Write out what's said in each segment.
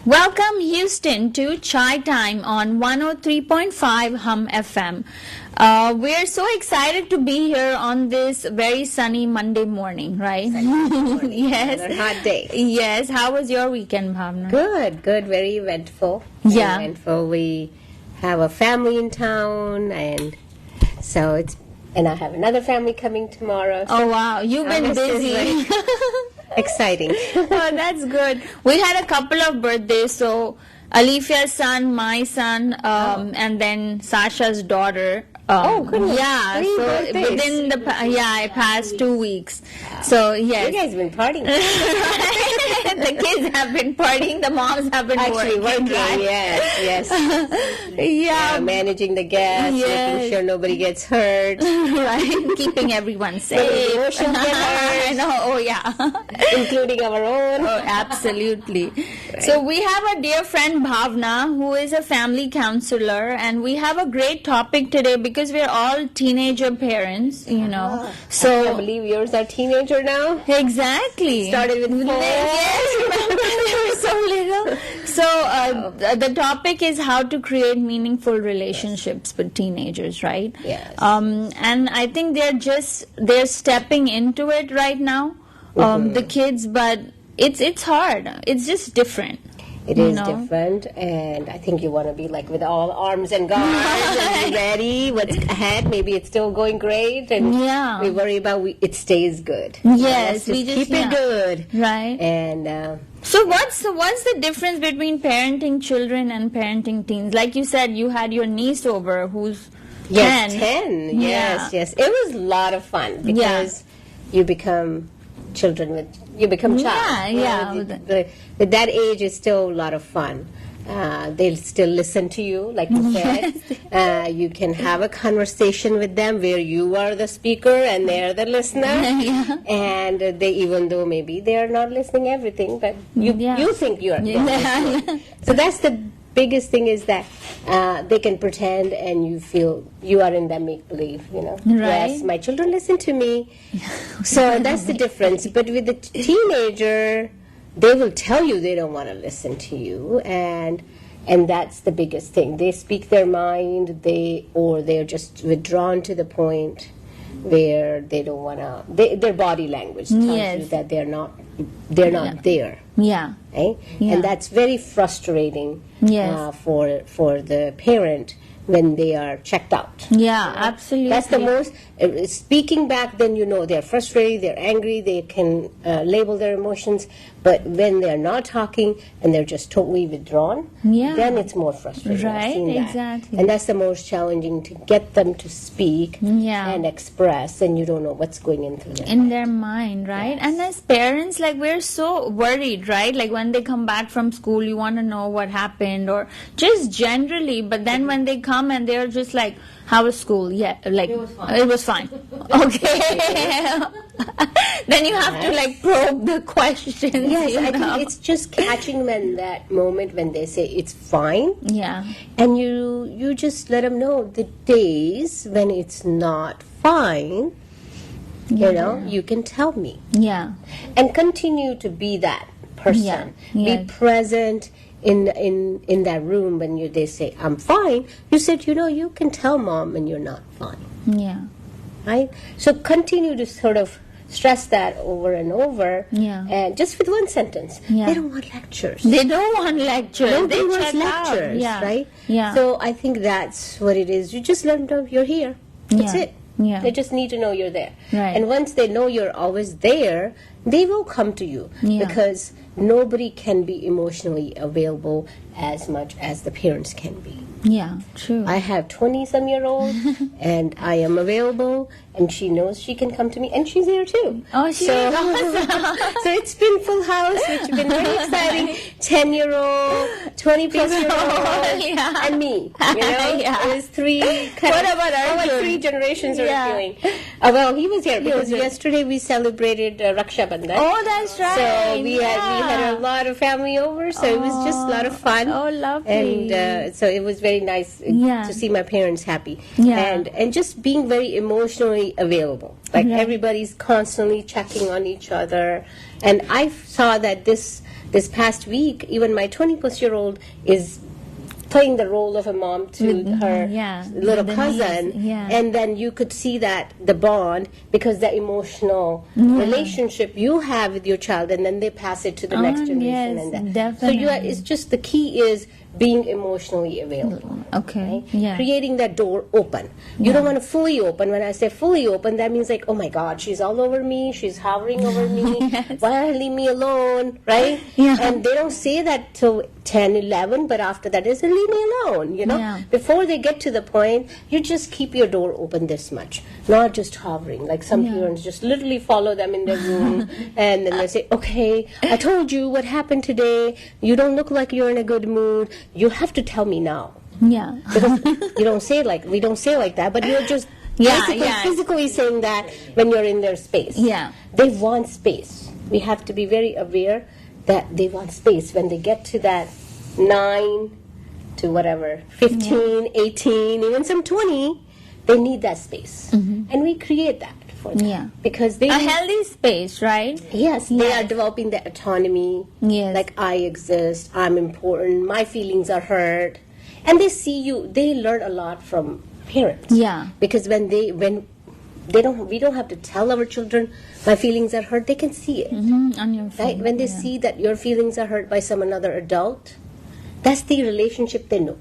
Welcome, Houston, to Chai Time on 103.5 Hum FM. We're so excited to be here on this very sunny Monday morning, right? Yes. Another hot day. Yes. How was your weekend, Bhavna? Good. Very eventful. Yeah. Eventful. We have a family in town, and so and I have another family coming tomorrow. So oh, wow. You've been busy. Exciting. Oh, that's good. We had a couple of birthdays. So Alifia's son, my son, and then Sasha's daughter. Goodness. Yeah. Three so birthdays. within the past 2 weeks. So yes. You guys have been partying. The kids have been partying. The moms have been working. Right? Yes. Yeah. Managing the guests, making sure nobody gets hurt. Right. Keeping everyone safe. I know. Oh, yeah. Including our own. Oh, absolutely. Right. So we have a dear friend Bhavna, who is a family counselor, and we have a great topic today because we're all teenager parents, you know. So I can't believe yours are teenager now. Exactly. Started with 4. Yes, remember they were so little. So the topic is how to create meaningful relationships with teenagers, right? Yes. And I think they're stepping into it right now, the kids, but it's hard. It's just different. It is different, and I think you want to be like with all arms and guards and be ready. What's ahead? Maybe it's still going great, and we worry about it stays good. Yes, we just keep it good, right? And so what's the difference between parenting children and parenting teens? Like you said, you had your niece over who's 10. 10. Yes. It was a lot of fun because you become child. With that age, it's still a lot of fun. They'll still listen to you, like you said. You can have a conversation with them where you are the speaker and they're the listener. And they, even though maybe they are not listening everything, but you think you are. So that's the biggest thing, is that they can pretend and you feel you are in that make-believe, Right. Yes, my children listen to me. So that's the difference. But with the teenager, they will tell you they don't want to listen to you, and that's the biggest thing. They speak their mind, they're just withdrawn to the point where they don't want to. Their body language tells you that they're not there. Yeah. Right? And that's very frustrating for the parent when they are checked out. Yeah, absolutely. That's the most, speaking back, then they're frustrated, they're angry, they can label their emotions, but when they're not talking and they're just totally withdrawn, then it's more frustrating. Right, exactly. And that's the most challenging, to get them to speak and express, and you don't know what's going in their mind, right? Yes. And as parents, like, we're so worried, right? Like, when they come back from school, you want to know what happened, or just generally, but then when they come and they're just like, how was school? Yeah, like, it was fine. Okay. Then you have to, like, probe the questions. Yes, I think it's just catching them in that moment when they say it's fine. Yeah. And you just let them know the days when it's not fine, you can tell me. Yeah. And continue to be that person. Be present in that room when they say, I'm fine. You said, you can tell mom when you're not fine. Yeah. Right? So continue to sort of stress that over and over. Yeah. And just with one sentence. Yeah. They don't want lectures. They don't want lectures. Nobody they wants check lectures, out. right? Yeah. So I think that's what it is. You just let them know you're here. That's it. Yeah. They just need to know you're there. Right. And once they know you're always there, they will come to you. Because nobody can be emotionally available as much as the parents can be. Yeah, true. I have 20-some-year-old, and I am available, and she knows she can come to me, and she's there too. Oh, she's awesome. So it's been full house, which has been very exciting. 10-year-old, 20-plus-year-old, and me. It was three. What about our 3 generations are feeling. Well, he was here because yesterday we celebrated Raksha Bandhan. Oh, that's right. So we had a lot of family over, so it was just a lot of fun. Oh, lovely. And so it was very nice to see my parents happy. Yeah. And just being very emotionally available. Like everybody's constantly checking on each other. And I saw that this This past week, even my 20-plus-year-old is playing the role of a mom to her little cousin, and then you could see that the bond, because the emotional relationship you have with your child, and then they pass it to the next generation. Yes, and that. definitely. So it's just the key is being emotionally available. Okay. Right? Yeah. Creating that door open. You don't want to fully open. When I say fully open, that means like, oh my God, she's all over me. She's hovering over me. Why leave me alone? Right? Yeah. And they don't say that till 10, 11, but after that, they say, leave me alone. You know? Yeah. Before they get to the point, you just keep your door open this much. Not just hovering. Like some parents just literally follow them in their room and then they say, okay, I told you what happened today. You don't look like you're in a good mood. You have to tell me now. Yeah. Because you don't say it like, we don't say it like that, but you're just basically physically saying that when you're in their space. Yeah. They want space. We have to be very aware that they want space. When they get to that 9 to whatever, 15, 18, even some 20, they need that space. And we create that for them. Yeah. Because they a healthy space, right? Yes, they are developing their autonomy. Yes. Like, I exist, I'm important, my feelings are heard. And they see you, they learn a lot from parents. Yeah. Because we don't have to tell our children my feelings are hurt, they can see it. On your phone. Right? When they see that your feelings are hurt by some another adult, that's the relationship they know.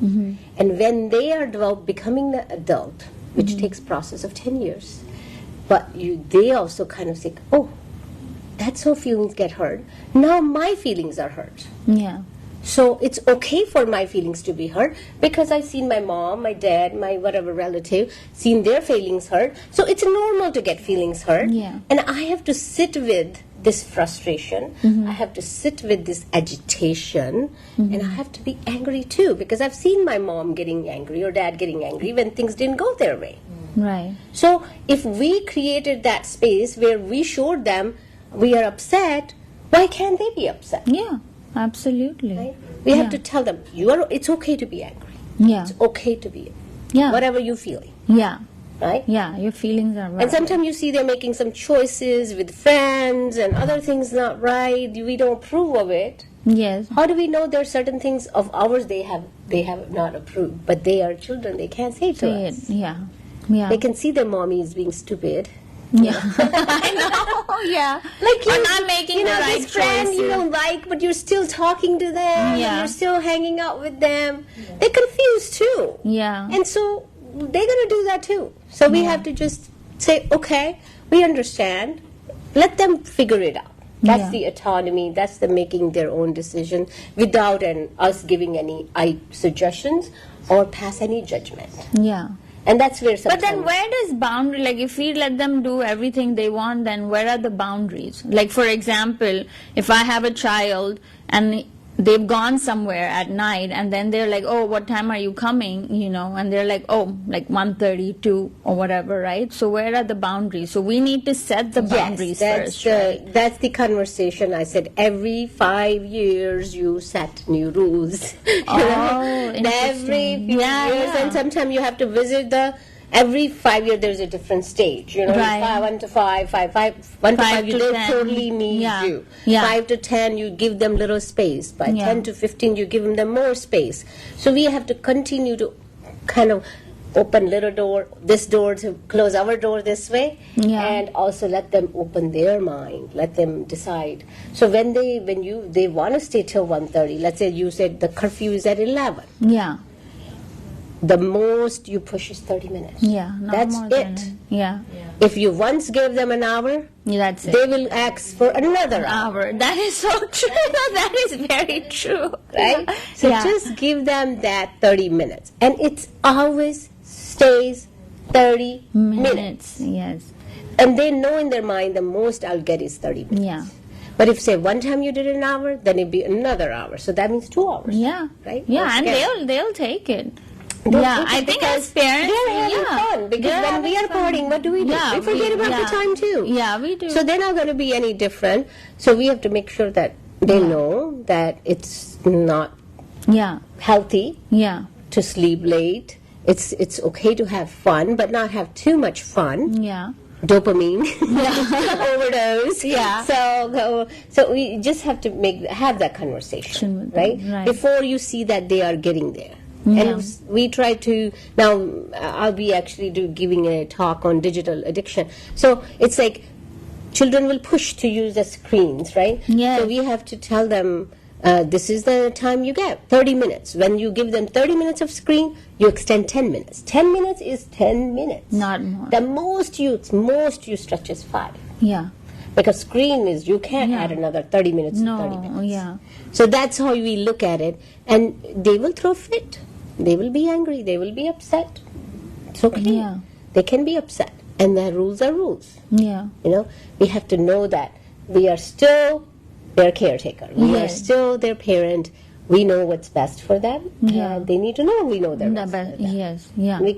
And when they are becoming the adult, which takes process of 10 years, but they also kind of think, oh, that's how feelings get hurt. Now my feelings are hurt. Yeah. So it's okay for my feelings to be hurt because I've seen my mom, my dad, my whatever relative, seen their feelings hurt. So it's normal to get feelings hurt. Yeah. And I have to sit with this frustration. I have to sit with this agitation. And I have to be angry too because I've seen my mom getting angry or dad getting angry when things didn't go their way. Right. So if we created that space where we showed them we are upset, why can't they be upset? Yeah. Absolutely. Right? We have to tell them, it's okay to be angry. Yeah. It's okay to be Yeah. whatever you're feeling. Yeah. Right? Yeah. Your feelings are right. And sometimes you see they're making some choices with friends and other things not right. We don't approve of it. Yes. How do we know there are certain things of ours they have not approved? But they are children. They can't say it to Say us. it. Yeah. Yeah. They can see their mommy is being stupid. Yeah. I know. Yeah. Like Or not making the right this friend choices. you don't like, but you're still talking to them. Yeah. And you're still hanging out with them. They're confused too. Yeah. And so they're going to do that too. So we have to just say, okay, we understand. Let them figure it out. That's the autonomy. That's the making their own decision without us giving any suggestions or pass any judgment. Yeah. And that's where But sometimes... then where does boundary, like if we let them do everything they want, then where are the boundaries? Like for example, if I have a child and they've gone somewhere at night and then they're like, oh, what time are you coming? You know, and they're like, oh, like 1:32 or whatever, right? So where are the boundaries? So we need to set the boundaries first, right? That's the conversation. I said every 5 years you set new rules. Oh, Every interesting. few Yeah, years, yeah. and sometimes you have to visit every 5 years there's a different stage. You know, Right. 1 to 5, 1 to 5, to they 10. totally need Yeah. you. Yeah. 5 to 10, you give them little space. By Yeah. 10 to 15, you give them more space. So we have to continue to kind of open little door to close our door this way, Yeah. and also let them open their mind, let them decide. So when they want to stay till 1:30, let's say you said the curfew is at 11, Yeah. the most you push is 30 minutes. Yeah. Not That's more it. than yeah. If you once gave them an hour, That's it. they will ask for another hour. Hour. That is so true. That is very true. Right? So Yeah. just give them that 30 minutes. And it always stays 30 minutes. Yes. And they know in their mind the most I'll get is 30 minutes. Yeah. But if, say, one time you did an hour, then it'd be another hour. So that means 2 hours. Yeah. Right? Yeah, and Okay. they'll take it. They'll Yeah, take it I think because as parents, they're having yeah, fun. Because they're when we are having fun. partying, what do? Yeah, we forget about the time too. Yeah, we do. So they're not going to be any different. So we have to make sure that they know that it's not Yeah. healthy Yeah. to sleep late. It's okay to have fun, but not have too much fun. Yeah. dopamine overdose. Yeah. So we just have to have that conversation, right? Before you see that they are getting there. Yeah. And we try to, now I'll be actually giving a talk on digital addiction. So it's like children will push to use the screens, right? Yes. So we have to tell them, this is the time you get, 30 minutes. When you give them 30 minutes of screen, you extend 10 minutes. 10 minutes is 10 minutes. Not more. The most you stretch is 5. Yeah. Because screen is, you can't add another 30 minutes to 30 minutes. Yeah. So that's how we look at it. And they will throw fit. They will be angry. They will be upset. It's okay. Yeah. They can be upset. And the rules are rules. Yeah. You know, we have to know that we are still their caretaker. We are still their parent. We know what's best for them. Yeah. They need to know we know their best for them. Yes. Yeah. We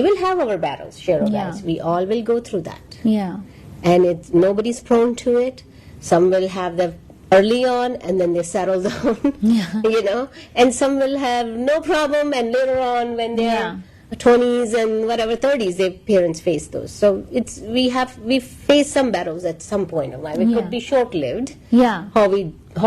will have our battles, share our battles. We all will go through that. Yeah. And nobody's prone to it. Some will have them early on and then they settle down, you know. And some will have no problem and later on when they're 20s and whatever 30s, their parents face those. So we face some battles at some point in life. It could be short-lived. Yeah. How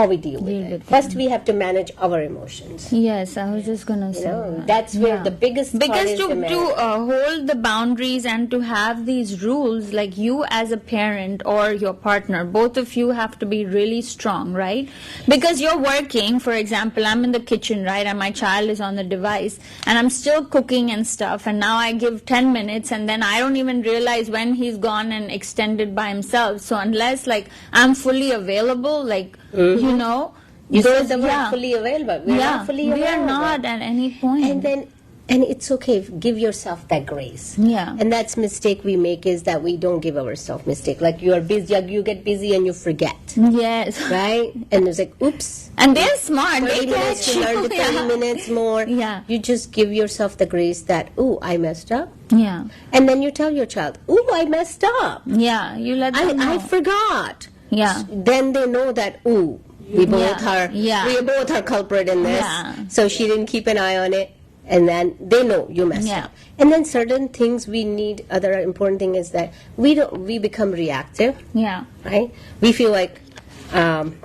we deal with it. First, we have to manage our emotions. Yes, I was just gonna say that's where the biggest part is to hold the boundaries and to have these rules, like you as a parent or your partner, both of you have to be really strong, right? Because you're working, for example, I'm in the kitchen, right, and my child is on the device and I'm still cooking and stuff, and now I give 10 minutes and then I don't even realize when he's gone and extended by himself. So unless like I'm fully available, like you know, you said the word fully available. We're not fully available. We are not at any point. And it's okay. Give yourself that grace. Yeah. And that's mistake we make, is that we don't give ourselves mistake. Like you are busy, you get busy and you forget. Yes. Right? And it's like, oops. And they're smart. 30 minutes, you learn the 30 minutes more. Yeah. You just give yourself the grace that, ooh, I messed up. Yeah. And then you tell your child, ooh, I messed up. Yeah. You let them know. I forgot. Yeah. Then they know that, ooh, we both are culprit in this. Yeah. So she didn't keep an eye on it, and then they know you messed up. And then certain things we need. Other important thing is that we become reactive. Yeah. Right. We feel like we don't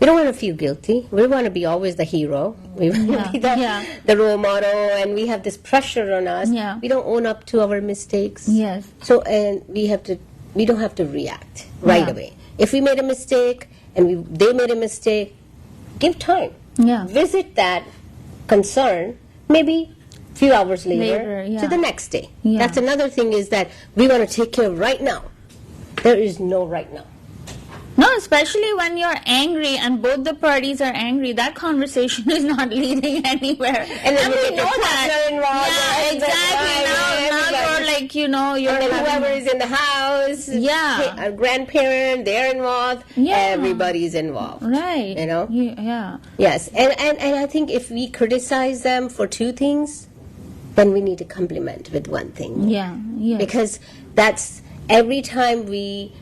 want to feel guilty. We want to be always the hero. We want to be the role model, and we have this pressure on us. Yeah. We don't own up to our mistakes. Yes. So we don't have to react right away. If we made a mistake and they made a mistake, give time. Yeah. Visit that concern maybe a few hours later to the next day. Yeah. That's another thing, is that we want to take care of right now. There is no right now. No, especially when you're angry and both the parties are angry, that conversation is not leading anywhere. And then we know that. Involved, exactly. Now you're like, and then whoever is in the house, a grandparent, they're involved. Yeah. Everybody's involved. Right. You know? Yeah. Yes. And I think if we criticize them for two things, then we need to compliment with one thing. Yeah. Yeah. Because that's every time we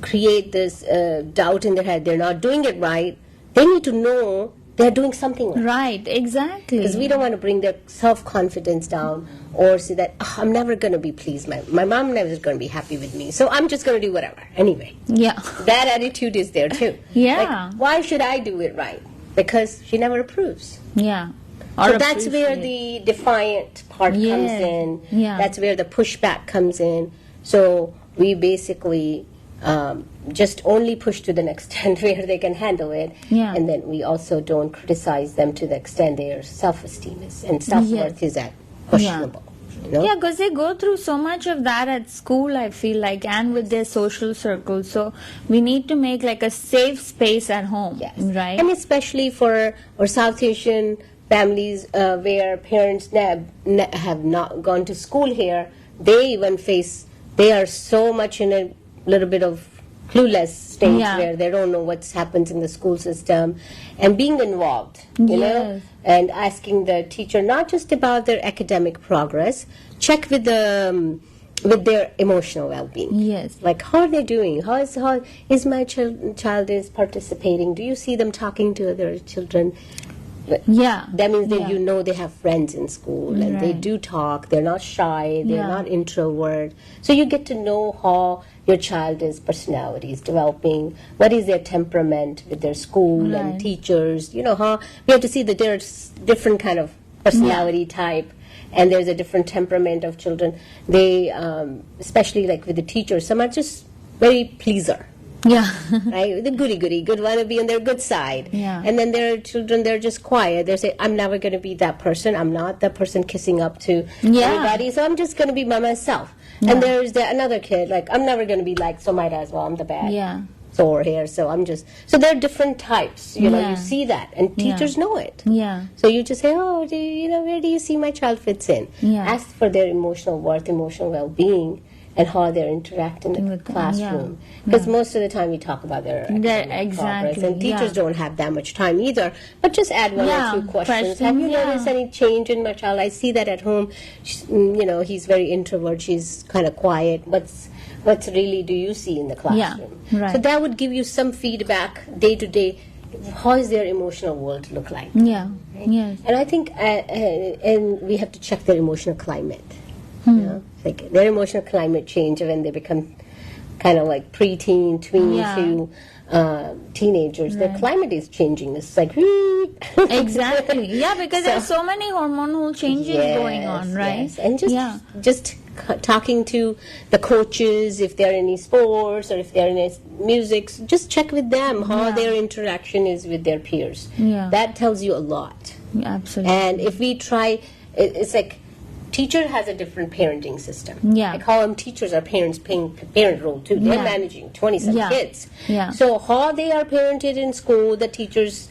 create this doubt in their head, they're not doing it right, they need to know they're doing something right. Right, exactly. Because we don't want to bring their self-confidence down or say that, I'm never going to be pleased. My mom never going to be happy with me, so I'm just going to do whatever. Anyway. Yeah. That attitude is there too. Yeah. Like, why should I do it right? Because she never approves. Yeah. So that's where the defiant part comes in. Yeah. That's where the pushback comes in. So we basically just only push to the extent where they can handle it. Yeah. And then we also don't criticize them to the extent their self-esteem is and self-worth is at questionable. You know? Yeah, because they go through so much of that at school, I feel like, and with their social circles. So we need to make like a safe space at home, right? And especially for our South Asian families where parents have not gone to school here, they are so much in a little bit of clueless stage where they don't know what happens in the school system, and being involved, you know, and asking the teacher not just about their academic progress, check with their emotional well-being. Yes. Like, how are they doing? How is my child is participating? Do you see them talking to other children? Yeah. That means that Yeah. they have friends in school and they Right. do talk. They're not shy. They're Yeah. not introvert. So you get to know how your child's personality is developing. What is their temperament with their school and Right. teachers? How we have to see that there's different kind of personality type, and there's a different temperament of children. They, especially like with the teachers, some are just very pleaser. Yeah. Right? The goody, good want to be on their good side. Yeah. And then there are children, they're just quiet. They say, I'm never going to be that person. I'm not that person kissing up to Yeah. everybody, so I'm just going to be by myself. Yeah. And there's another kid, like, I'm never going to be like, so might as well, I'm the bad Yeah. sore here, so I'm just... So there are different types, Yeah. you see that, and teachers know it. Yeah. So you just say, oh, where do you see my child fits in? Yeah. Ask for their emotional worth, emotional well-being, and how they're interacting in the With them, classroom. yeah. Because most of the time we talk about their academic progress, and teachers yeah. don't have that much time either. But just add one Yeah, or two questions. question, Have you yeah. noticed any change in my child? I see that at home. He's very introvert. She's kind of quiet. What's really do you see in the classroom? right. So that would give you some feedback day to day. How is their emotional world look like? Yeah. Yes. And I think, and we have to check their emotional climate. Hmm. Like their emotional climate change when they become kind of like preteen, tween Yeah. to teenagers. Their Right. climate is changing. It's like Exactly. Yeah, because there's so many hormonal changes going on, right? Yes. And yeah. just talking to the coaches if they're in any sports or if they're in any music, just check with them how Yeah. their interaction is with their peers. Yeah. That tells you a lot. Absolutely. And if we try, it's like teacher has a different parenting system. Yeah. I call them teachers are parents playing parent role too. They're Yeah. managing 20-some Yeah. kids. Yeah. So how they are parented in school, the kids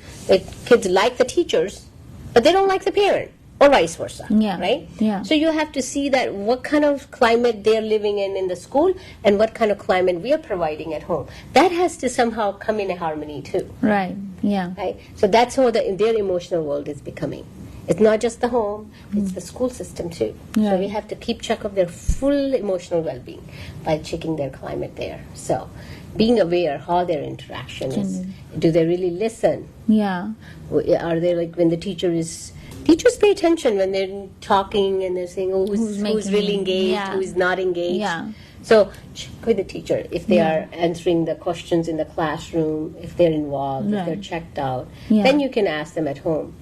like the teachers, but they don't like the parent, or vice versa. Yeah. Right? Yeah. So you have to see that what kind of climate they're living in the school and what kind of climate we are providing at home. That has to somehow come in a harmony too. Right. Yeah. Right? So that's how their emotional world is becoming. It's not just the home, it's the school system too. Yeah. So we have to keep track of their full emotional well-being by checking their climate there. So being aware how their interaction is. Do they really listen? Yeah. Are they like when the teachers pay attention when they're talking and they're saying, oh, who's making really it? engaged, Yeah. who is not engaged. Yeah. So check with the teacher if they Yeah. are answering the questions in the classroom, if they're involved, if they're Right. checked out. Yeah. Then you can ask them at home.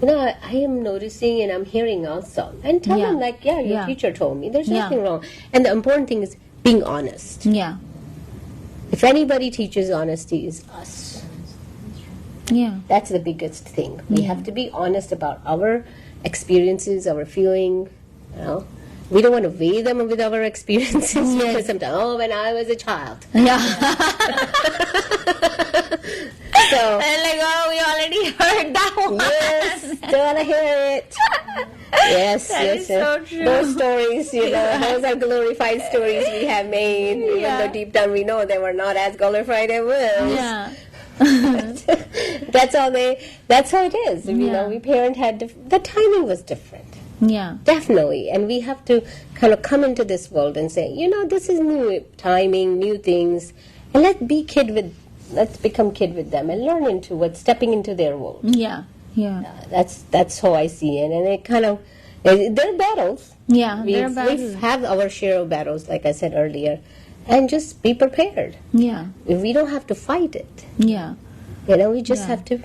I am noticing and I'm hearing also. And tell Yeah. them like, your Yeah. teacher told me. There's Yeah. nothing wrong. And the important thing is being honest. Yeah. If anybody teaches honesty, is us. Yeah. That's the biggest thing. We have to be honest about our experiences, our feeling. We don't want to weigh them with our experiences because sometimes, when I was a child. Yeah. So, And like, oh, we already heard that one. yes, don't want to hear it. Yes, That yes, is so true. Those stories, those are glorified stories we have made, even Yeah. though deep down we know they were not as glorified as was. Yeah. That's how it is. Yeah. We parent had the timing was different. Yeah. Definitely. And we have to kind of come into this world and say, this is new timing, new things, and let's become kid with them and learn into stepping into their world. Yeah. Yeah. That's how I see it. And it kind of, there are battles. Yeah. We They're battles. have our share of battles, like I said earlier, and just be prepared. Yeah. We don't have to fight it. Yeah. We just have to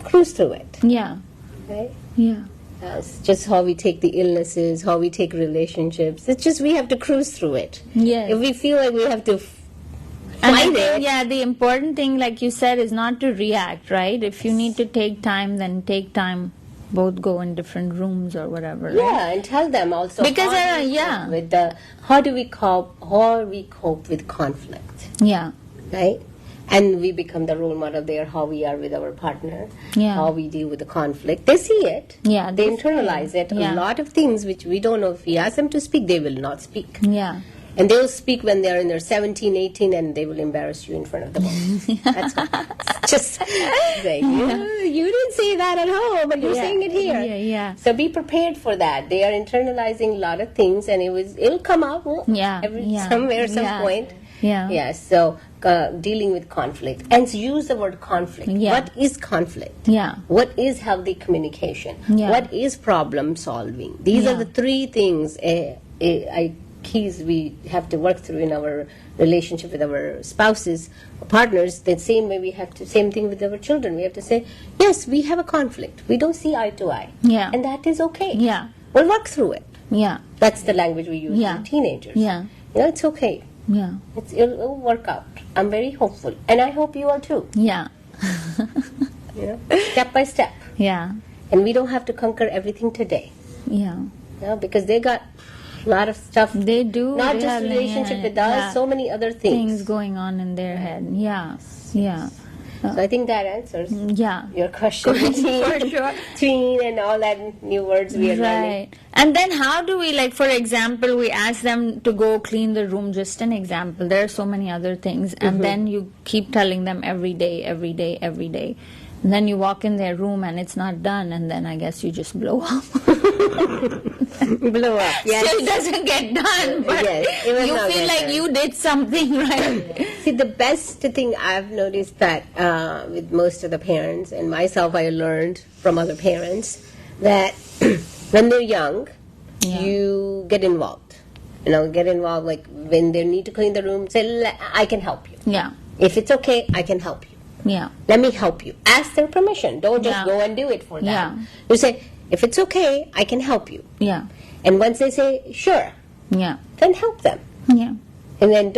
cruise through it. Yeah. Right? Yeah. It's just how we take the illnesses, how we take relationships. It's just we have to cruise through it. Yes. If we feel like we have to And I fight think, it, yeah, the important thing, like you said, is not to react, right? If you need to take time, then take time. Both go in different rooms or whatever. Right? yeah, and tell them also Because, how do we yeah. cope with how do we cope with conflict, Yeah. right? And we become the role model there, how we are with our partner, Yeah. how we deal with the conflict. They see it. Yeah, They they see internalize it. Yeah. A lot of things which we don't know, if we ask them to speak, they will not speak. Yeah. And they will speak when they're in their 17, 18, and they will embarrass you in front of the world. That's all. Just like, you didn't say that at home, but you're saying it here. Yeah, yeah. So be prepared for that. They are internalizing a lot of things, and it'll come out Yeah, somewhere, some yeah. point. Yeah. Yeah, so dealing with conflict, and use the word conflict. Yeah. What is conflict? Yeah. What is healthy communication? Yeah. What is problem solving? These are Yeah. the three things keys we have to work through in our relationship with our spouses, partners. The same way same thing with our children. We have to say, yes, we have a conflict. We don't see eye to eye. Yeah. And that is okay. Yeah. We'll work through it. Yeah. That's the language we use Yeah. with teenagers. Yeah. It's okay. Yeah. It'll work out. I'm very hopeful. And I hope you are too. Yeah. Step by step. Yeah. And we don't have to conquer everything today. Yeah. Because they got a lot of stuff. They do. Not They just have relationship with us, yeah, so many other things things. going on in their head. Yeah. Yeah. So I think that answers Yeah. your question. For sure. Tween and all that new words we are learning. Right. And then how do we, like, for example, we ask them to go clean the room, just an example. There are so many other things. And then you keep telling them every day, every day, every day. And then you walk in their room and it's not done. And then I guess you just blow up. Blow up. Yes. Still doesn't get done. But Yes, it will you not feel get like done. you did something right. See, the best thing I've noticed that with most of the parents, and myself I learned from other parents, that when they're young, Yeah. you get involved. Get involved, like when they need to clean the room, say, I can help you. Yeah. If it's okay, I can help you. Yeah. Let me help you. Ask their permission. Don't just Yeah. go and do it for them. Yeah. You say, if it's okay, I can help you. Yeah. And once they say, sure, Yeah. then help them. Yeah. And then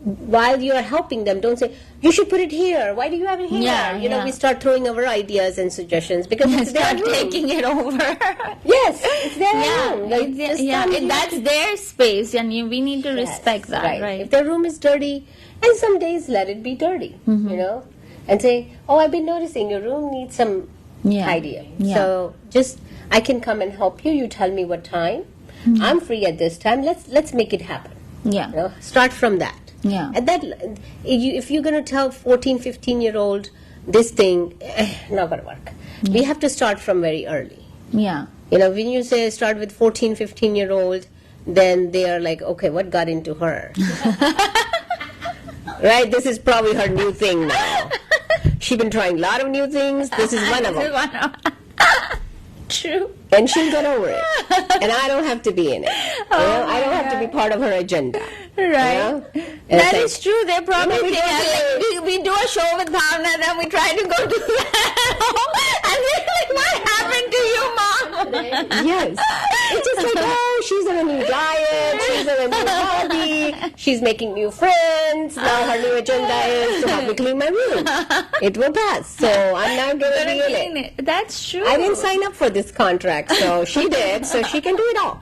while you are helping them, don't say, you should put it here. Why do you have it here? Yeah, yeah. We start throwing our ideas and suggestions because it's their Start room. taking it over. Yes, it's their Yeah, room. Like, that's their space, and we need to Yes, respect that, right? If their room is dirty, and some days let it be dirty, and say, oh, I've been noticing your room needs some Yeah. idea. Yeah. So I can come and help you. You tell me what time. I'm free at this time. Let's make it happen. Yeah. Start from that. Yeah. And that, if you're going to tell 14, 15-year-old this thing, not going to work. We have to start from very early. Yeah. When you say start with 14, 15-year-old, then they are like, okay, what got into her? Right? This is probably her new thing now. She's been trying a lot of new things. This is one of them. True. And she'll get over it. And I don't have to be in it. I don't have to be part of her agenda. Right. And That it's is true. They're probably we thinking, don't like, we do a show with Bhawna, then we try to go to and they're like, what happened to you, Mom? Yes. It's just like, oh, she's on a new diet, she's on a new hobby, she's making new friends, now her new agenda is to help me clean my room. It will pass, so I'm not going to be in it. That's true. I didn't sign up for this contract, so she did, so she can do it all.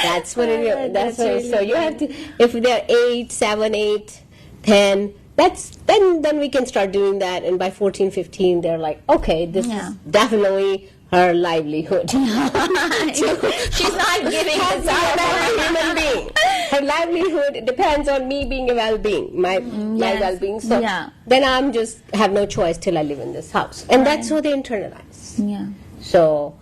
That's what it is. That's really So you have to, if they're 8, 7, 8, 10, then we can start doing that, and by 14, 15, they're like, okay, this is definitely her livelihood. She's not giving As a human being. Her livelihood depends on me being a well-being, my well-being. So then I'm just have no choice till I live in this house. And that's how they internalize. Yeah. So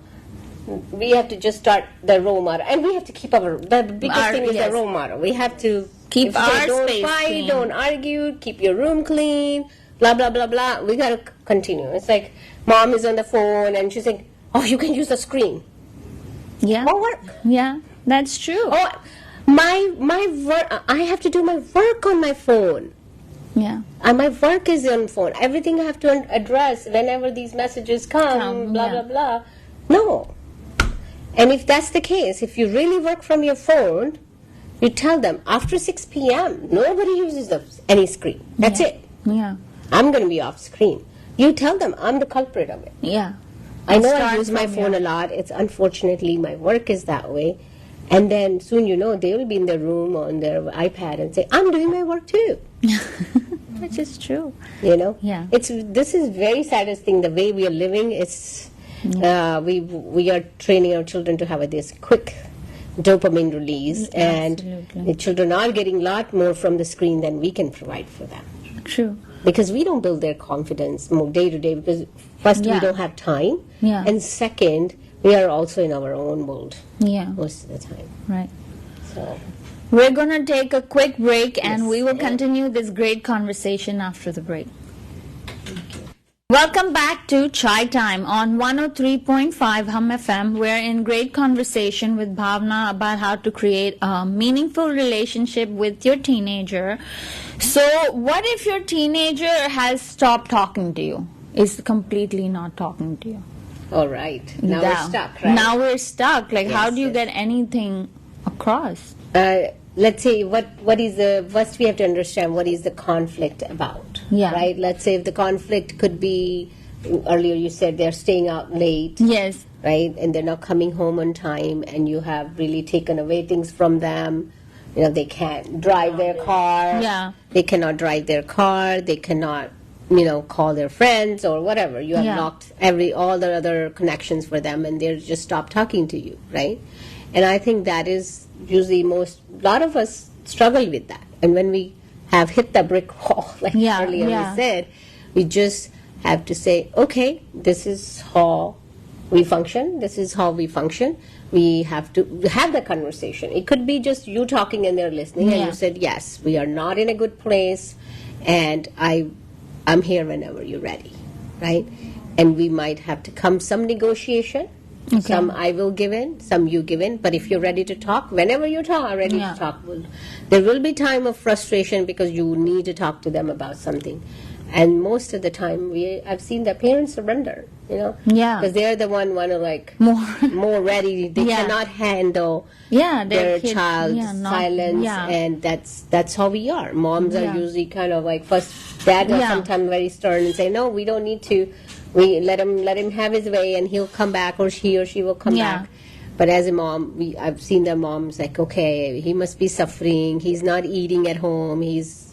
we have to just start the role model. And we have to keep the biggest thing is the role model. We have to keep our don't space fight, clean. Don't argue, keep your room clean, blah, blah, blah, blah. We got to continue. It's like mom is on the phone and she's like, oh, you can use the screen. Yeah. Or work. Yeah, that's true. Oh, my work, I have to do my work on my phone. Yeah. And my work is on phone. Everything I have to address whenever these messages come, blah, blah, blah. No. And if that's the case, if you really work from your phone, you tell them, after 6 p.m., nobody uses any screen. That's it. Yeah. I'm going to be off screen. You tell them I'm the culprit of it. Yeah. I know I use my phone a lot. It's unfortunately my work is that way. And then soon they will be in their room on their iPad and say, I'm doing my work too. Which is true. Yeah. This is very saddest thing. The way we are living, it's we are training our children to have this quick dopamine release, and the children are getting a lot more from the screen than we can provide for them. True. Because we don't build their confidence more day to day, because first we don't have time, and second we are also in our own world most of the time. Right. So We're going to take a quick break and Yes, we will ma'am. continue this great conversation after the break. Welcome back to Chai Time on 103.5 Hum FM. We're in great conversation with Bhavna about how to create a meaningful relationship with your teenager. So, what if your teenager has stopped talking to you? Is completely not talking to you? All right. Now Yeah. we're stuck, right? Now we're stuck. Like, how Yes, do you yes. get anything across? Let's say what is the first we have to understand what is the conflict about. Yeah. Right? Let's say if the conflict could be earlier you said they're staying out late. Yes. Right? And they're not coming home on time and you have really taken away things from them. You know, they can't drive their car. Yeah. They cannot drive their car. They cannot, call their friends or whatever. You have Yeah. locked all the other connections for them and they're just stopped talking to you, right? And I think that is usually a lot of us struggle with that. And when we have hit the brick wall, like Yeah, earlier yeah. we said, we just have to say, okay, this is how we function. This is how we function. We have to have the conversation. It could be just you talking and they're listening, and Yeah. you said, yes, we are not in a good place, and I'm here whenever you're ready, right? And we might have to come some negotiation. Okay. Some I will give in, some you give in. But if you're ready to talk, whenever you are ready Yeah. to talk, there will be time of frustration because you need to talk to them about something. And most of the time, I've seen that parents surrender, Yeah. because they're the one like more ready. They Yeah. cannot handle Yeah, their kids- child's yeah, not- silence, yeah. and that's how we are. Moms Yeah. are usually kind of like first. Dad are Yeah. sometimes very stern and say, "No, we don't need to. We let him have his way, and he'll come back, or he will come Yeah. back." But as a mom, I've seen the moms like, okay, he must be suffering. He's not eating at home. He's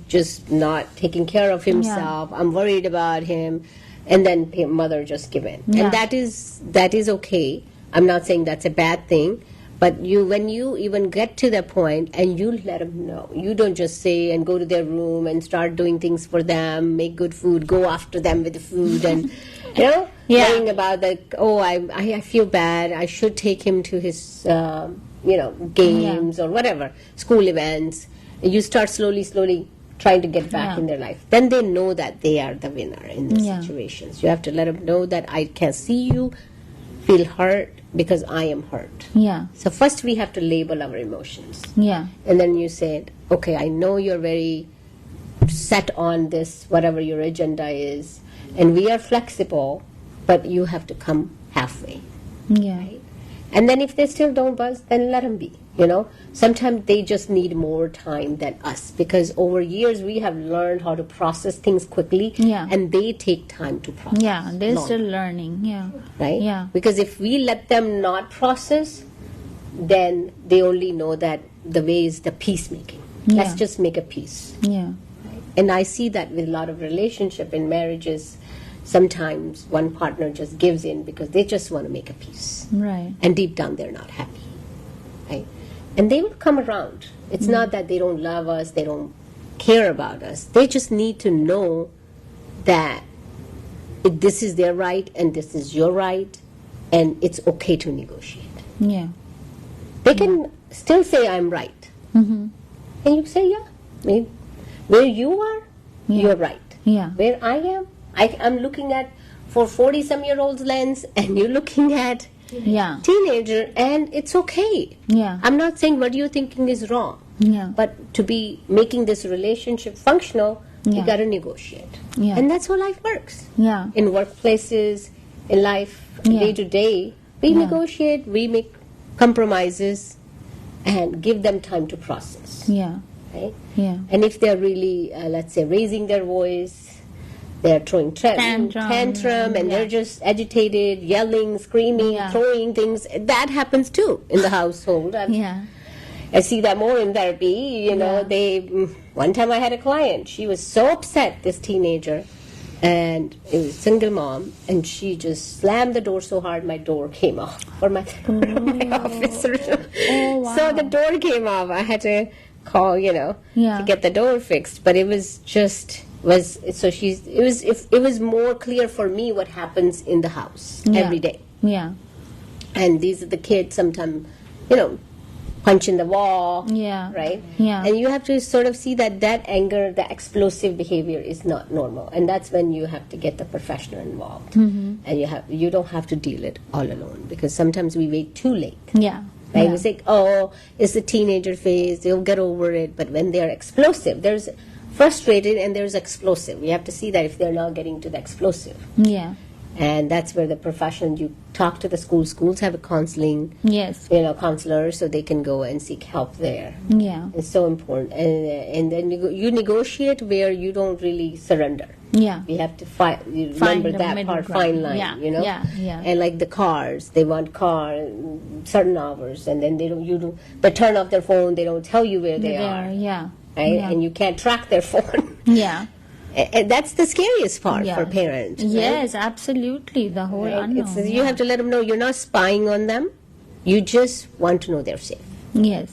just not taking care of himself. I'm worried about him, and then mother just give in, Yeah. and that is okay. I'm not saying that's a bad thing, but when you even get to that point and you let them know, you don't just say and go to their room and start doing things for them, make good food, go after them with the food, and Yeah. worrying about that. Oh, I feel bad. I should take him to his games or whatever, school events. You start slowly trying to get back Yeah. in their life. Then they know that they are the winner in these Yeah. situations. You have to let them know that I can see you feel hurt because I am hurt. Yeah. So first we have to label our emotions. Yeah. And then you said, okay, I know you're very set on this, whatever your agenda is, and we are flexible, but you have to come halfway. Yeah. And then if they still don't buzz, then let them be. Sometimes they just need more time than us, because over years we have learned how to process things quickly, Yeah. and they take time to process. Yeah. They're longer, still learning. Yeah. right? Yeah. Because if we let them not process, then they only know that the way is the peacemaking. Let's Yeah. just make a peace. Yeah. And I see that with a lot of relationship and marriages. Sometimes one partner just gives in because they just want to make a peace. Right. And deep down they're not happy, right? And they will come around. It's not that they don't love us, they don't care about us. They just need to know that this is their right and this is your right, and it's okay to negotiate. Yeah. They can still say I'm right, and you say, yeah, maybe where you are, you're right. Yeah. Where I am, I'm looking at for 40-some-year-old's lens, and you're looking at Yeah. teenager, and it's okay. Yeah. I'm not saying what you're thinking is wrong, Yeah. but to be making this relationship functional, Yeah. you got to negotiate. Yeah. And that's how life works. Yeah. In workplaces, in life, Yeah. day to day, we Yeah. negotiate, we make compromises, and give them time to process. Yeah. Right? Yeah. And if they're really, let's say, raising their voice, they're throwing tantrum, and yeah. they're just agitated, yelling, screaming, Yeah. throwing things. That happens too in the household. Yeah. I see that more in therapy. Yeah. One time I had a client. She was so upset, this teenager, and it was a single mom, and she just slammed the door so hard my door came off for my, my office room. Oh, wow. So the door came off. I had to call, Yeah. to get the door fixed. But it was just it was more clear for me what happens in the house Yeah. every day. Yeah. And these are the kids sometimes, punch in the wall, Yeah. right? Yeah. And you have to sort of see that anger, the explosive behavior is not normal, and that's when you have to get the professional involved. And you don't have to deal it all alone, because sometimes we wait too late. Yeah. Right? Yeah. We say, oh, it's the teenager phase, they'll get over it. But when they're explosive, there's frustrated and there's explosive. We have to see that if they're not getting to the explosive. Yeah. And that's where the profession, you talk to the schools. Schools have a counseling, Yes. counselor, so they can go and seek help there. Yeah. It's so important. And then you negotiate where you don't really surrender. Yeah. You have to you Find remember the that middle part, ground. fine line, Yeah, yeah, yeah. And like the cars, they want certain hours, and then they turn off their phone, they don't tell you where they are, Yeah. right? Yeah. And you can't track their phone. Yeah. And that's the scariest part Yeah. for parents. Right? Yes, absolutely. The whole Right? unknown. You have to let them know you're not spying on them. You just want to know they're safe. Yes.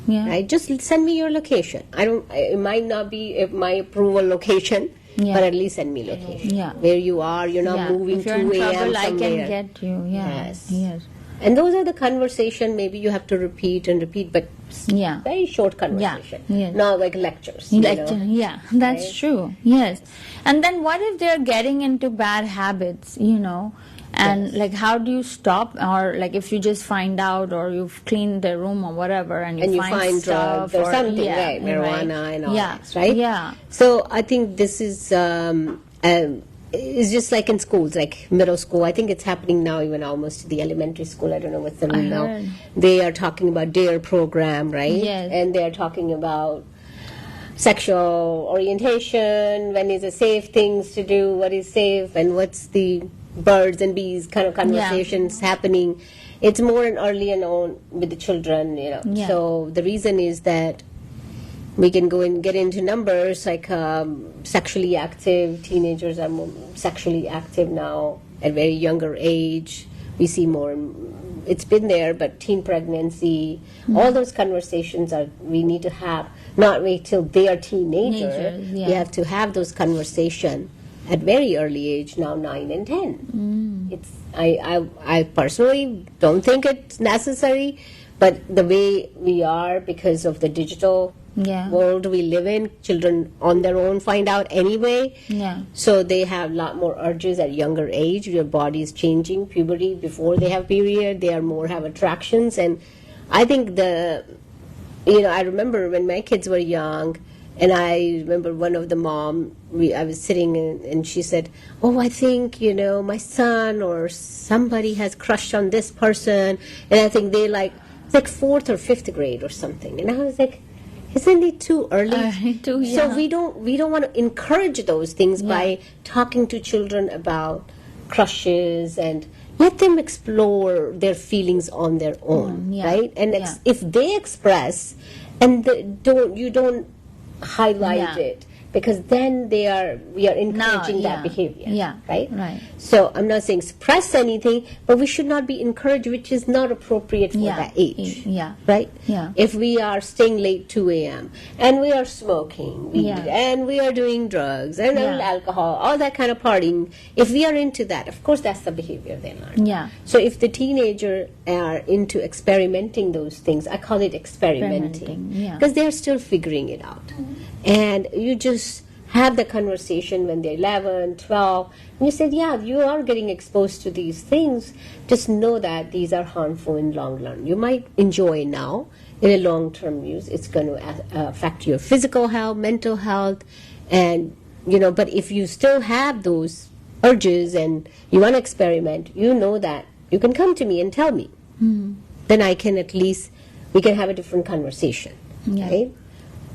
Yeah. Right? Just send me your location. It might not be my approval location, Yeah. but at least send me location. Yeah. Where you are, you're not Yeah. moving If you're 2 in a.m. trouble, I somewhere. can get you. Yeah. Yes. Yes. And those are the conversation maybe you have to repeat and repeat, but Yeah. very short conversation. Yes. Not like lectures. you Lecture, know? yeah, that's Right? true. Yes. And then what if they're getting into bad habits, and Yes. like how do you stop, or like if you just find out, or you've cleaned the room or whatever, and you find stuff drugs or something, yeah, right? Marijuana and all yeah, that, right? Yeah. So I think this is it's just like in schools, like middle school. I think it's happening now, even almost to the elementary school. I don't know what's the rule now. heard. They are talking about DARE program, right? Yes. And they are talking about sexual orientation, when is it safe things to do, what is safe, and what's the birds and bees kind of conversations happening. It's more and early and on with the children, Yeah. So the reason is that we can go and get into numbers like sexually active teenagers are more sexually active now at very younger age. We see more. It's been there, but teen pregnancy, all those conversations we need to have. Not wait till they are teenager. Teenagers, yeah. We have to have those conversations at very early age, now 9 and 10. It's I personally don't think it's necessary, but the way we are, because of the digital world we live in, children on their own find out anyway. Yeah. So they have a lot more urges at younger age. Your body is changing, puberty, before they have period, they are more have attractions. And I think I remember when my kids were young, and I remember one of the I was sitting and she said, oh, I think, my son or somebody has crushed on this person. And I think it's like 4th or 5th grade or something. And I was like, isn't it too early? Too young. So we don't want to encourage those things by talking to children about crushes, and let them explore their feelings on their own, right? And if they express and you don't highlight it, because then we are encouraging that behavior. Yeah. Right? Right. So I'm not saying suppress anything, but we should not be encouraged, which is not appropriate for that age. Yeah. Right? Yeah. If we are staying late 2 a.m. and we are smoking weed and we are doing drugs and alcohol, all that kind of partying, if we are into that, of course that's the behavior they learn. Yeah. So if the teenager are into experimenting those things, I call it experimenting, because they're still figuring it out. And you just have the conversation when they're 11, 12, and you said, you are getting exposed to these things. Just know that these are harmful in long run. You might enjoy now. In a long-term use, it's going to affect your physical health, mental health, and, but if you still have those urges and you want to experiment, that you can come to me and tell me. Then I can we can have a different conversation, right?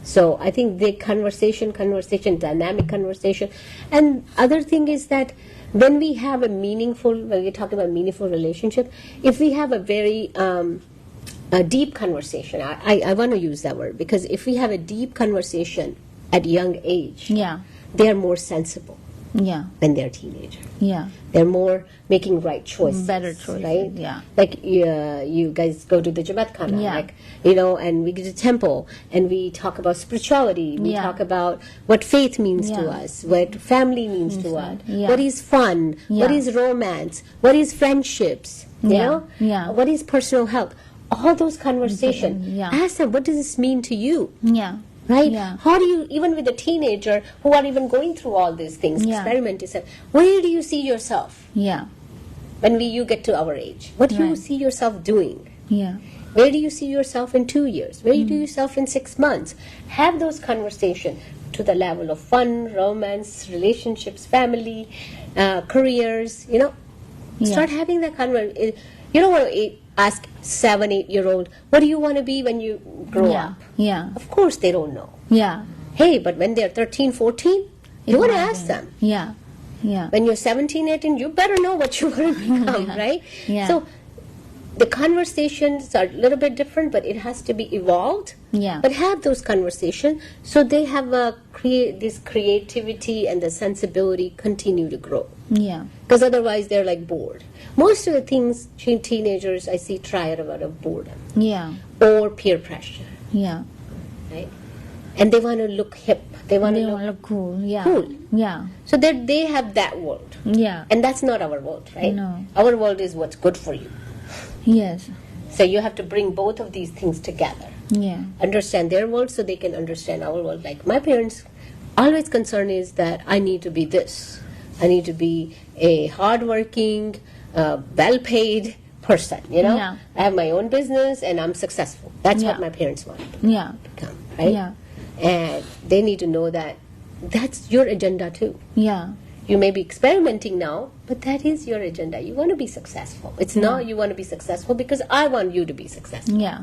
So I think the conversation, dynamic conversation. And other thing is that when we have when we're talking about meaningful relationship, if we have a very a deep conversation, I want to use that word, because if we have a deep conversation at young age, they are more sensible when they're teenager. Yeah. They're more making right choices. Better choices, right? yeah. Like you guys go to the Jabbat Khana, and we go to temple, and we talk about spirituality. We talk about what faith means to us, what family means to us, what is fun, what is romance, what is friendships, what is personal health. all those conversations. Yeah. Ask them, what does this mean to you? Yeah. Right? Yeah. How do you, even with a teenager who are even going through all these things, Yeah. experimenting, where do you see yourself Yeah. when you get to our age? What do you Right. see yourself doing? Yeah. Where do you see yourself in 2 years? Where do you see yourself in 6 months? Have those conversations to the level of fun, romance, relationships, family, careers, Yeah. Start having that conversation. You don't want to ask 7, 8-year-old, what do you want to be when you grow Yeah. up? Yeah. Of course they don't know. Yeah. Hey, but when they're 13, 14, you want to ask them. Yeah. Yeah. When you're 17, 18, you better know what you want to become, right? Yeah. So the conversations are a little bit different, but it has to be evolved. Yeah. But have those conversations so they have this creativity and the sensibility continue to grow. Yeah. Because otherwise they're like bored. Most of the things teenagers I see try it out of boredom Yeah. or peer pressure, Yeah. right? And they want to look hip. They want They to want to look look cool. Yeah. cool. Yeah. So that they have that world. Yeah. And that's not our world, right? No. Our world is what's good for you. Yes. So you have to bring both of these things together. Yeah. Understand their world so they can understand our world. Like my parents' always concern is that I need to be this. I need to be a hardworking, well-paid person, Yeah. I have my own business and I'm successful. That's Yeah. what my parents want to Yeah. become, right? Yeah. And they need to know that that's your agenda too. Yeah. You may be experimenting now, but that is your agenda. You want to be successful. It's not you want to be successful because I want you to be successful. Yeah.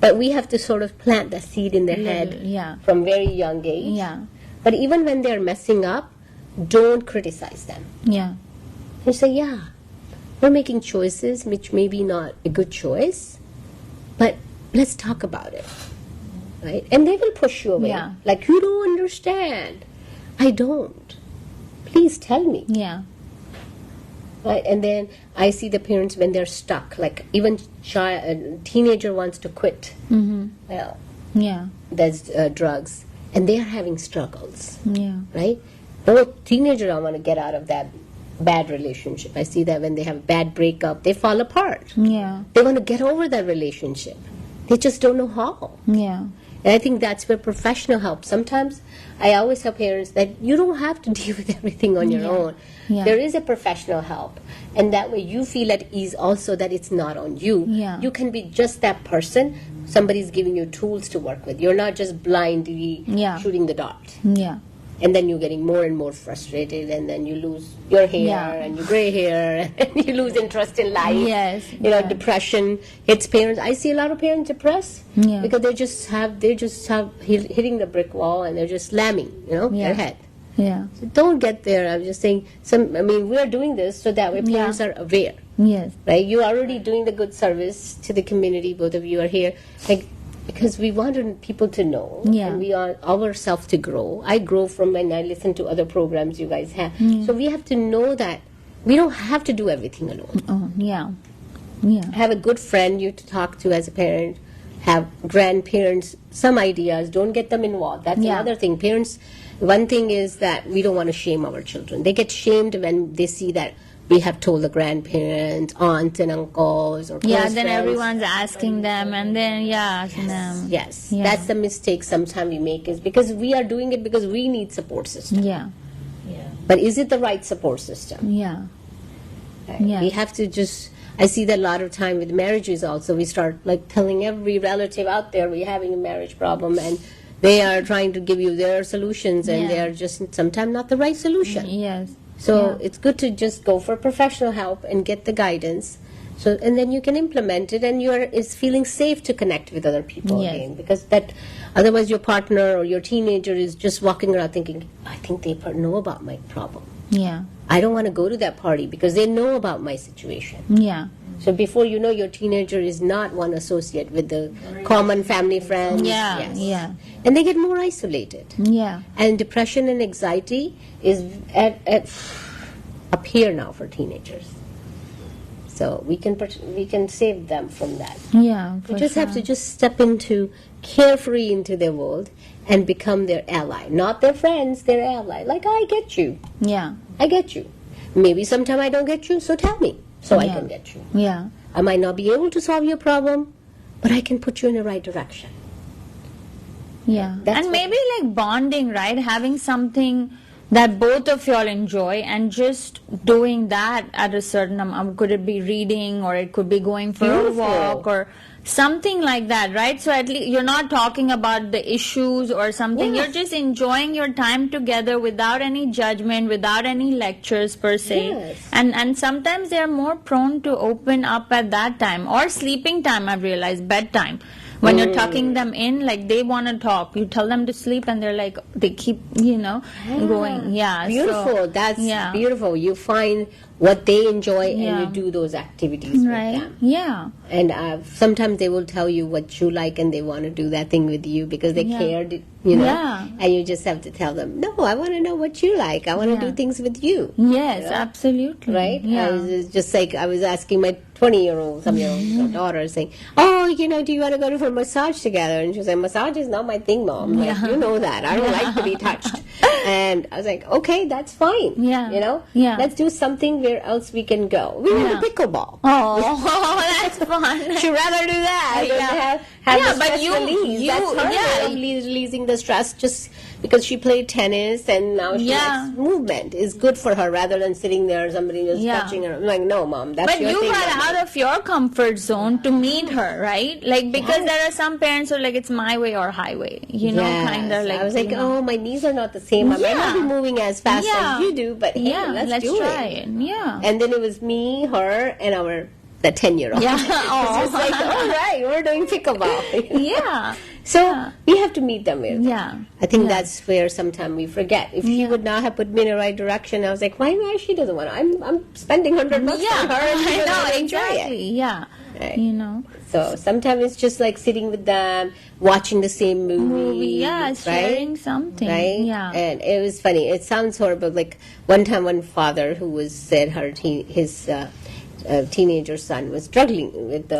But we have to sort of plant the seed in their head Yeah. from very young age. Yeah. But even when they're messing up, don't criticize them. Yeah. You say, yeah, we're making choices which may be not a good choice, but let's talk about it. Right? And they will push you away. Yeah. Like, you don't understand. I don't. Please tell me. Yeah. Right? And then I see the parents when they're stuck. Like even a teenager wants to quit. Mm-hmm. Well, Yeah. there's drugs, and they are having struggles. Yeah. Right? Both teenagers want to get out of that bad relationship. I see that when they have a bad breakup, they fall apart. Yeah. They want to get over that relationship. They just don't know how. Yeah. And I think that's where professional help. Sometimes I always tell parents that you don't have to deal with everything on your own. Yeah. There is a professional help. And that way you feel at ease also that it's not on you. Yeah. You can be just that person. Somebody's giving you tools to work with. You're not just blindly Yeah. shooting the dart. Yeah. And then you're getting more and more frustrated, and then you lose your hair Yeah. and your gray hair, and you lose interest in life. Yes, You know, yeah. depression hits parents. I see a lot of parents depressed Yeah. because they just have hitting the brick wall, and they're just slamming, Yeah. their head. Yeah. So don't get there. I'm just saying. We are doing this so that way parents are aware, Yes. right? You are already doing the good service to the community. Both of you are here, because we want people to know, Yeah. and we want ourselves to grow. I grow from when I listen to other programs you guys have. So we have to know that we don't have to do everything alone. Oh, yeah. Yeah. Have a good friend you to talk to as a parent. Have grandparents, some ideas. Don't get them involved. That's Yeah. another thing. Parents, one thing is that we don't want to shame our children. They get shamed when they see that we have told the grandparents, aunts and uncles, or Yeah, close then friends. everyone's asking them, and then, asking them. Yes, Yeah. that's the mistake sometimes we make, is because we are doing it because we need support system. Yeah. But is it the right support system? Yeah. Right? Yeah. We have to just, I see that a lot of time with marriages also, we start like telling every relative out there we're having a marriage problem, and they are trying to give you their solutions, and Yeah. they are just sometimes not the right solution. Yes. So Yeah. it's good to just go for professional help and get the guidance. So, and then you can implement it, and is feeling safe to connect with other people Yes. again. Because that, otherwise your partner or your teenager is just walking around thinking, I think they know about my problem. Yeah. I don't want to go to that party because they know about my situation. Yeah. So before you know, your teenager is not one associate with the common family friends. Yeah. Yes. Yeah. And they get more isolated. Yeah. And depression and anxiety is at up here now for teenagers. So we can save them from that. Yeah. We for just have sure. to just step carefree into their world and become their ally. Not their friends, their ally. Like, I get you. Yeah. I get you. Maybe sometime I don't get you, so tell me so I Yeah. can get you. Yeah. I might not be able to solve your problem, but I can put you in the right direction. Yeah. That's And what- maybe like bonding, right? Having something that both of y'all enjoy and just doing that at a certain amount. Could it be reading, or it could be going for Beautiful. a walk, or something like that, right? So at least you're not talking about the issues or something. Yes. You're just enjoying your time together without any judgment, without any lectures per se. Yes. And sometimes they're more prone to open up at that time, or sleeping time. I've realized, bedtime. When you're tucking them in, like they want to talk, you tell them to sleep, and they're like, they keep, going. Yeah, Beautiful. so, That's yeah. beautiful. You find what they enjoy Yeah. and you do those activities Right? with them. Yeah. And sometimes they will tell you what you like and they want to do that thing with you because they Yeah. cared, you know. Yeah. And you just have to tell them, no, I want to know what you like. I want to Yeah. do things with you. Yes, You know? absolutely. Right? Yeah. I was just like, I was asking my 20-year-old, some-year-old daughter saying, oh, do you want to go for a massage together? And she was like, massage is not my thing, Mom. Like, Yeah. you know that. I don't like to be touched. And I was like, okay, that's fine. Yeah. Yeah. Let's do something where else we can go. We Yeah. went to pickleball. Oh, that's fun. She'd rather do that than Yeah. have Yeah, the but stress you- release. you- That's her yeah. way of releasing the stress just because she played tennis and now she Yeah. likes movement is good for her rather than sitting there somebody just Yeah. touching her. I'm like, no, Mom, that's But your you thing. got not out mine." of your comfort zone to meet her, right? Like, because Yes. there are some parents who are like, it's my way or highway, Yes. kind of like. I was like, oh, my knees are not the same. I might not be Yeah. moving as fast Yeah. as you do, but hey, yeah, let's do try it. it. Yeah. And then it was me, her, and the 10-year-old. Yeah. It's just like, all right, we're doing pickleball. Yeah. So Yeah. we have to meet them where they Yeah. are. I think Yeah. that's where sometimes we forget. If she would not have put me in the right direction, I was like, why she doesn't want to? I'm spending $100 Yeah. on her and she I doesn't know, want to enjoy it. exactly. Yeah. Right. So sometimes it's just like sitting with them, watching the same movie. Yeah, right? sharing something. Right? Yeah. And it was funny. It sounds horrible. Like one time, one father who said his teenager son was struggling with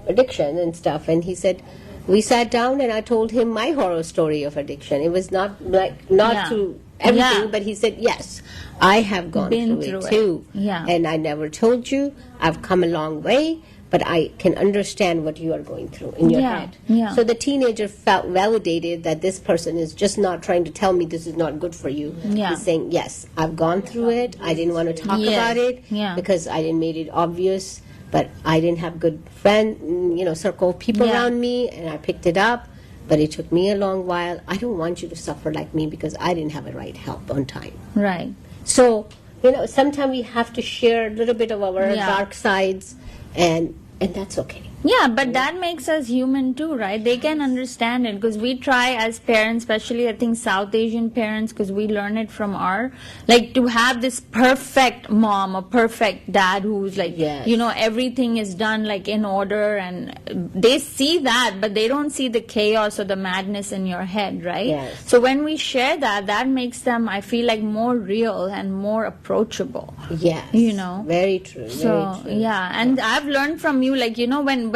addiction and stuff, and he said, we sat down and I told him my horror story of addiction. It was not Yeah. through everything, Yeah. but he said, yes, I have gone Been through through it it. too. Yeah. And I never told you. I've come a long way, but I can understand what you are going through in your Yeah, head. yeah. So the teenager felt validated that this person is just not trying to tell me this is not good for you. Yeah. He's saying, yes, I've gone through it. I didn't want to talk Yes, about it yeah. because I didn't make it obvious, but I didn't have good circle of people Yeah. around me, and I picked it up. But it took me a long while. I don't want you to suffer like me because I didn't have the right help on time. Right. So, sometimes we have to share a little bit of our Yeah. dark sides, and that's okay. Yeah, but that makes us human too, right? They can understand it because we try as parents, especially I think South Asian parents, because we learn it from to have this perfect mom or perfect dad who's like, Yes. everything is done like in order, and they see that, but they don't see the chaos or the madness in your head, right? Yes. So when we share that makes them, I feel like, more real and more approachable. Yes. Very true. So very true. yeah, and I've learned from you, like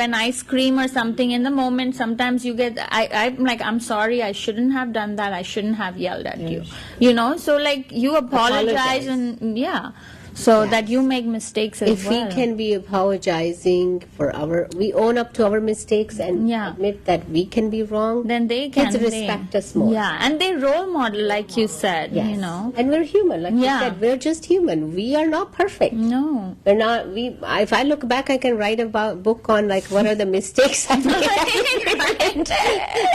when I scream or something in the moment, sometimes you get I'm like, I'm sorry, I shouldn't have done that, I shouldn't have yelled at you, so like you apologize. And so that you make mistakes as If well. we can be apologizing we own up to our mistakes and Yeah. admit that we can be wrong, then they can kids respect us more. Yeah, and they role model, like you said. Yes. And we're human, like you Yeah. said. We're just human. We are not perfect. No. We're not. If I look back, I can write a book on like what are the mistakes I made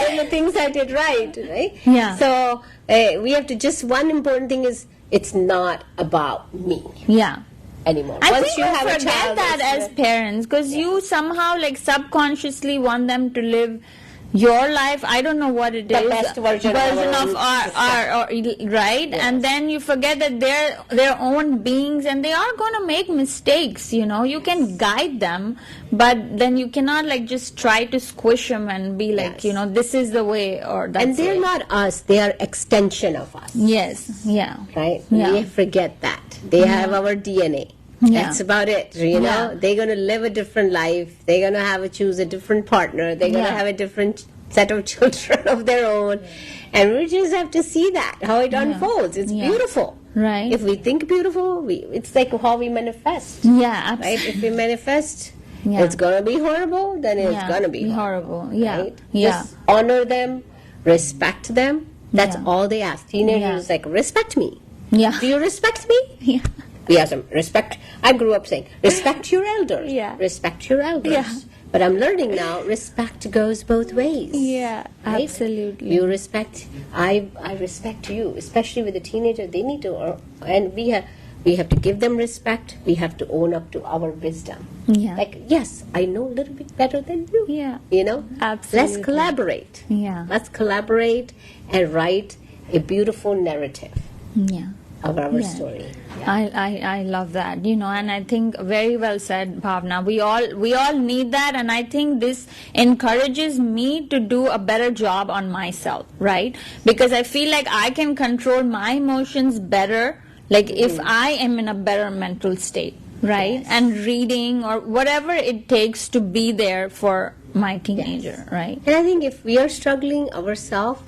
and the things I did right. Yeah. So we have to one important thing is it's not about me Yeah. anymore. I Once think you we have a forget child, that it's- as parents, because you somehow like subconsciously want them to live your life. I don't know what it is. The best version of our right, and then you forget that they're their own beings and they are going to make mistakes. You can guide them, but then you cannot like just try to squish them and be like, Yes. this is the way or that's and they're the way. not us. They are extension of us. Yes. Yeah. Right? Yeah. We forget that. They have our DNA. Yeah. That's about it. Yeah. They're going to live a different life. They're going to choose a different partner. They're going to Yeah. have a different set of children of their own. And we just have to see that, how it unfolds. It's Yeah. beautiful. Right. If we think beautiful, it's like how we manifest. Yeah. Absolutely. Right? If we manifest Yeah. It's going to be horrible, then it's Yeah. going to be horrible. Yeah. right? Yeah. Just honor them, respect them. That's Yeah. all they ask. Teenagers like, respect me. Yeah. Do you respect me? Yeah. We ask them, respect. I grew up saying, respect your elders. Yeah. Respect your elders. Yeah. But I'm learning now, respect goes both ways. Yeah, Right? absolutely. You respect, I respect you, especially with a teenager. They need to, and we have to give them respect. We have to own up to our wisdom. Yeah. Like, yes, I know a little bit better than you. Yeah. You know? Absolutely. Let's collaborate. Yeah. Let's collaborate and write a beautiful narrative Yeah. of our Yeah. story. I love that, and I think very well said, Bhavna. We all need that, and I think this encourages me to do a better job on myself, right? Because I feel like I can control my emotions better, like if I am in a better mental state, right? Yes. And reading or whatever it takes to be there for my teenager, right? And I think if we are struggling ourselves,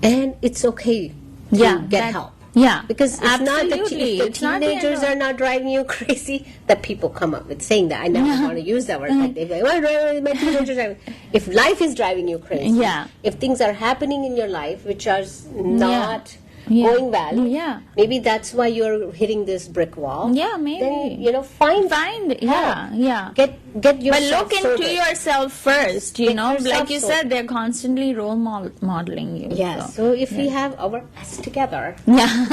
and it's okay to get that- help. Yeah, Because it's not the, absolutely. if the It's not the end teenagers of- are not driving you crazy, that people come up with saying that. I never want to use that word. Like they're like, "Well, my teenagers driving." If life is driving you crazy, Yeah. if things are happening in your life which are not Yeah. going well, Yeah. maybe that's why you're hitting this brick wall. Yeah, maybe. Then find yeah, yeah. get yourself But look into sorted. yourself first, Get like yourself you sorted. said, they're constantly role modeling you. Yes. So if we have our S together, Yeah.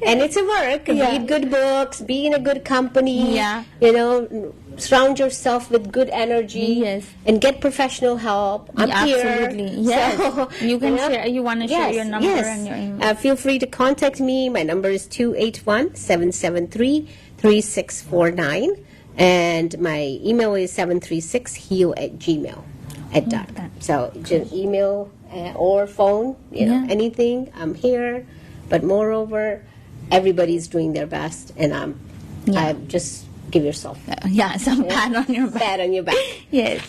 and it's a work. Yeah. Read good books, be in a good company. Yeah. Surround yourself with good energy. Yes. And get professional help. I'm here. Absolutely. Yes. So, You can share. You want to share Yes, your number yes. and your email. Feel free to contact me. My number is 281-773-3649. And my email is 736heal@gmail.com. So just email or phone, Yeah. anything. I'm here. But moreover, everybody's doing their best. And I just give yourself Yeah, some pat on your back. pat on your back. Yes.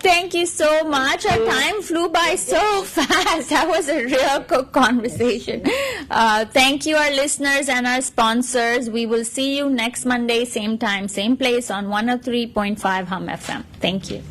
Thank you so much. Our time flew by so fast. That was a real good conversation. Thank you, our listeners and our sponsors. We will see you next Monday, same time, same place on 103.5 Hum FM. Thank you.